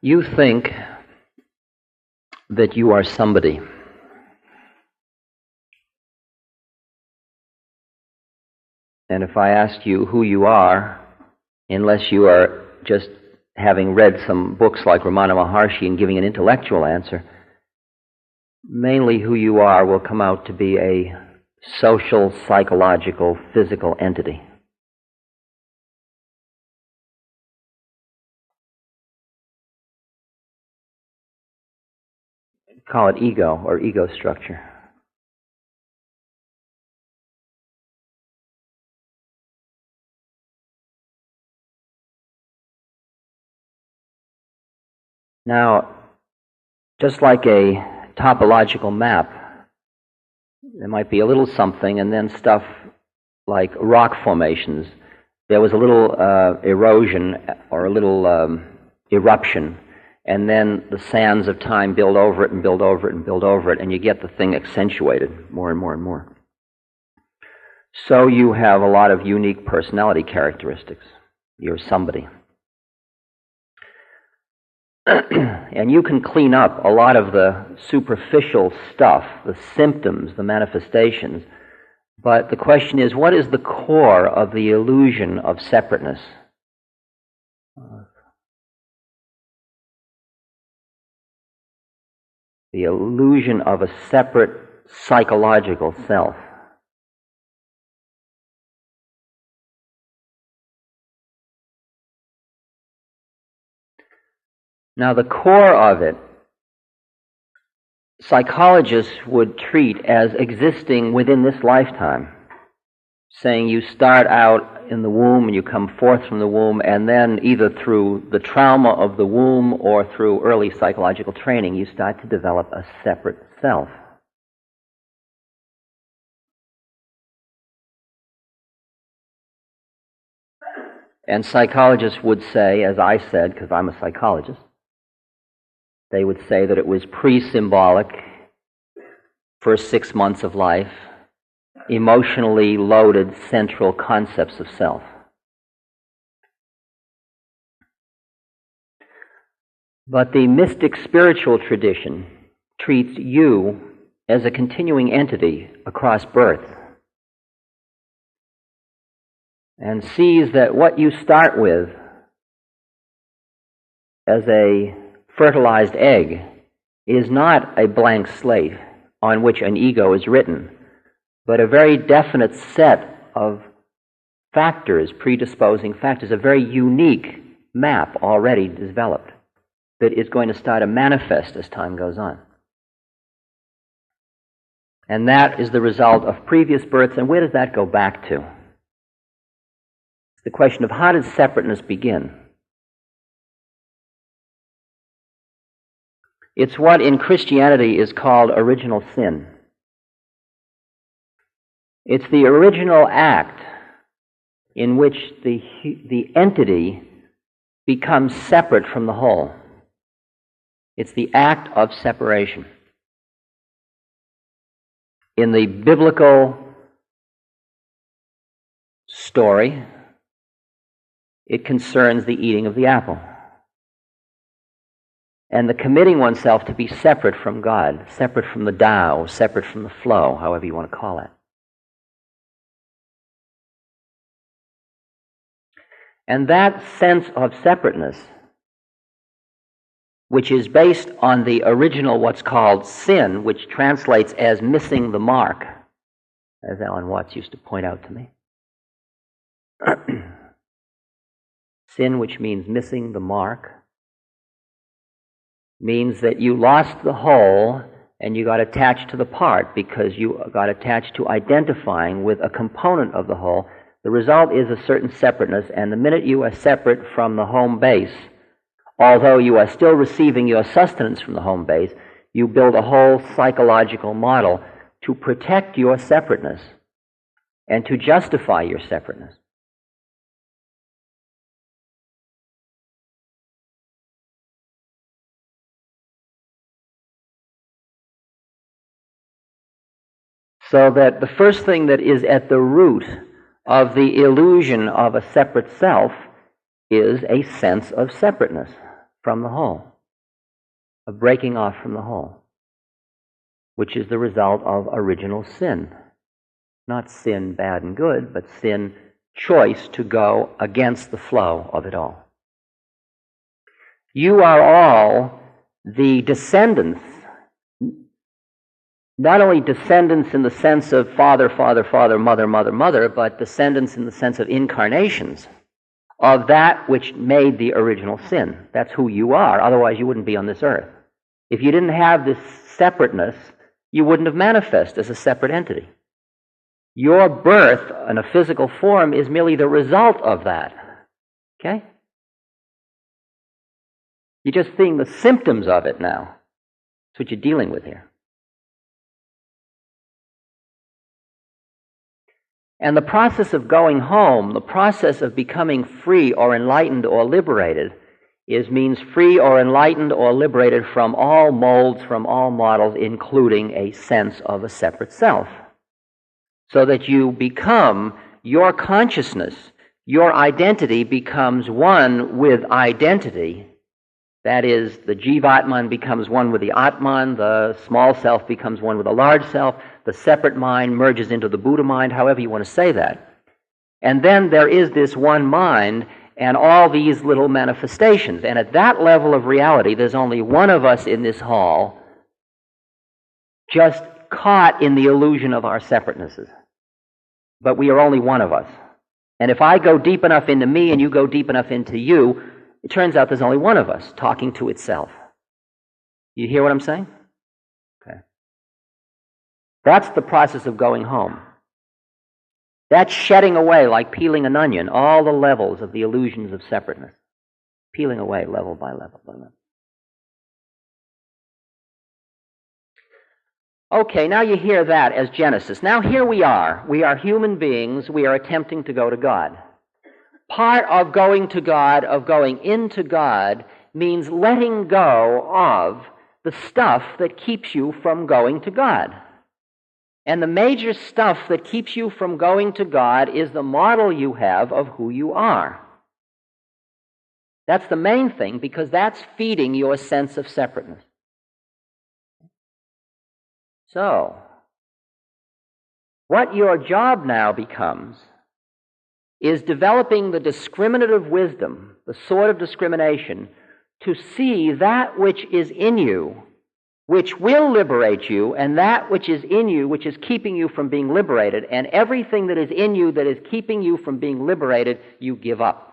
You think that you are somebody. And if I asked you who you are, unless you are just having read some books like Ramana Maharshi and giving an intellectual answer, mainly who you are will come out to be a social, psychological, physical entity. Call it ego or ego structure. Now, just like a topological map, there might be a little something and then stuff like rock formations. There was a little erosion or a little eruption, and then the sands of time build over it and build over it and build over it, and you get the thing accentuated more and more and more. So you have a lot of unique personality characteristics. You're somebody. And you can clean up a lot of the superficial stuff, the symptoms, the manifestations, but the question is, what is the core of the illusion of separateness? The illusion of a separate psychological self. Now, the core of it, psychologists would treat as existing within this lifetime, saying you start out in the womb and you come forth from the womb, and then either through the trauma of the womb or through early psychological training, you start to develop a separate self. And psychologists would say, as I said, because I'm a psychologist, they would say that it was pre-symbolic, first 6 months of life, emotionally loaded central concepts of self. But the mystic spiritual tradition treats you as a continuing entity across birth and sees that what you start with as a fertilized egg is not a blank slate on which an ego is written, but a very definite set of factors, predisposing factors, a very unique map already developed that is going to start to manifest as time goes on. And that is the result of previous births, and where does that go back to? It's the question of how did separateness begin? It's what in Christianity is called original sin. It's the original act in which the entity becomes separate from the whole. It's the act of separation. In the biblical story, it concerns the eating of the apple and the committing oneself to be separate from God, separate from the Tao, separate from the flow, however you want to call it. And that sense of separateness, which is based on the original what's called sin, which translates as missing the mark, as Alan Watts used to point out to me. Sin, which means missing the mark, means that you lost the whole and you got attached to the part because you got attached to identifying with a component of the whole. The result is a certain separateness, and the minute you are separate from the home base, although you are still receiving your sustenance from the home base, you build a whole psychological model to protect your separateness and to justify your separateness. So that the first thing that is at the root of the illusion of a separate self is a sense of separateness from the whole. of breaking off from the whole, which is the result of original sin. Not sin, bad and good, but sin, choice to go against the flow of it all. You are all the descendants, not only descendants in the sense of father, father, father, mother, mother, mother, but descendants in the sense of incarnations of that which made the original sin. That's who you are. Otherwise, you wouldn't be on this earth. If you didn't have this separateness, you wouldn't have manifest as a separate entity. Your birth in a physical form is merely the result of that. Okay? You're just seeing the symptoms of it now. That's what you're dealing with here. And the process of going home, the process of becoming free or enlightened or liberated, means free or enlightened or liberated from all molds, from all models, including a sense of a separate self. So that you become, your consciousness, your identity becomes one with identity. That is, the Jivatman becomes one with the Atman, the small self becomes one with the large self, the separate mind merges into the Buddha mind, however you want to say that. And then there is this one mind and all these little manifestations. And at that level of reality, there's only one of us in this hall just caught in the illusion of our separatenesses. But we are only one of us. And if I go deep enough into me and you go deep enough into you, it turns out there's only one of us talking to itself. You hear what I'm saying? Okay. That's the process of going home. That's shedding away, like peeling an onion, all the levels of the illusions of separateness. Peeling away level by level by level. Okay, now you hear that as Genesis. Now here we are. We are human beings. We are attempting to go to God. Part of going to God, of going into God, means letting go of the stuff that keeps you from going to God. And the major stuff that keeps you from going to God is the model you have of who you are. That's the main thing, because that's feeding your sense of separateness. So, what your job now becomes is developing the discriminative wisdom, the sort of discrimination, to see that which is in you, which will liberate you, and that which is in you, which is keeping you from being liberated, and everything that is in you that is keeping you from being liberated, you give up.